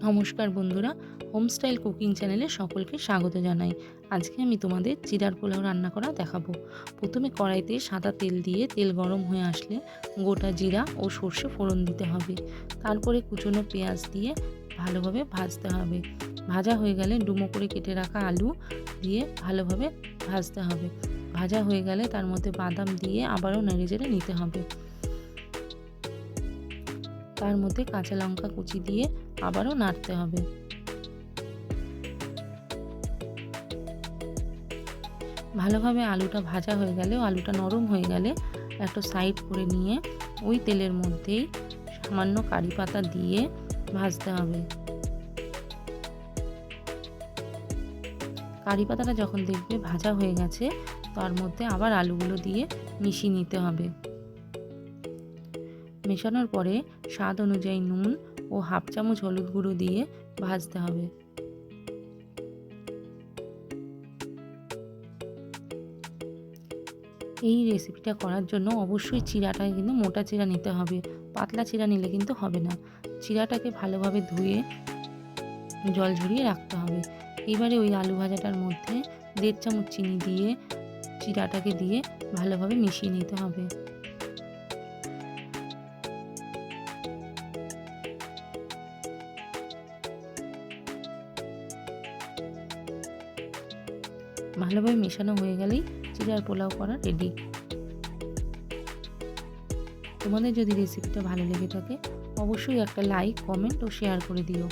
নমস্কার বন্ধুরা, home style cooking চ্যানেলে সকলকে স্বাগত জানাই। আজকে আমি তোমাদের জিরার পোলাও রান্না করা দেখাবো। প্রথমে কড়াইতে সাদা তেল দিয়ে তেল গরম হয়ে আসলে গোটা জিরা ও সর্ষে ফোড়ন দিতে হবে। তারপরে কুচনো পেঁয়াজ দিয়ে ভালোভাবে ভাজতে হবে। ভাজা হয়ে গেলে ডুমো করে কেটে রাখা আলু দিয়ে ভালোভাবে ভাজতে হবে। ভাজা হয়ে গেলে তার মধ্যে বাদাম দিয়ে আবারও নেড়েচেড়ে নিতে হবে। তার মধ্যে কাঁচা লঙ্কা কুচি দিয়ে আবারও নাড়তে হবে। ভালোভাবে আলুটা ভাজা হয়ে গেলে, আলুটা নরম হয়ে গেলে একটা সাইড করে নিয়ে ওই তেলের মধ্যেই সামান্য কারি পাতা দিয়ে ভাজতে হবে। কারি পাতাটা যখন দেখবে ভাজা হয়ে গেছে, তার মধ্যে আবার আলুগুলো দিয়ে মিশিয়ে নিতে হবে। মেশানোর পরে স্বাদ অনুযায়ী নুন ও হাফ চামচ হলুদ গুঁড়ো দিয়ে ভাজতে হবে। এই রেসিপিটা করার জন্য অবশ্যই চিড়াটাকে কিন্তু মোটা চিড়া নিতে হবে, পাতলা চিড়া নিলে কিন্তু হবে না। চিড়াটাকে ভালোভাবে ধুয়ে জল ঝরিয়ে রাখতে হবে। এবারে ওই আলু ভাজাটার মধ্যে 1.5 চামচ চিনি দিয়ে চিড়াটাকে দিয়ে ভালোভাবে মিশিয়ে নিতে হবে। ভালোভাবে মেশানো হয়ে গেলেই চিড়ার পোলাও করা রেডি। তোমাদের যদি রেসিপিটা ভালো লেগে থাকে অবশ্যই একটা লাইক, কমেন্ট ও শেয়ার করে দিও।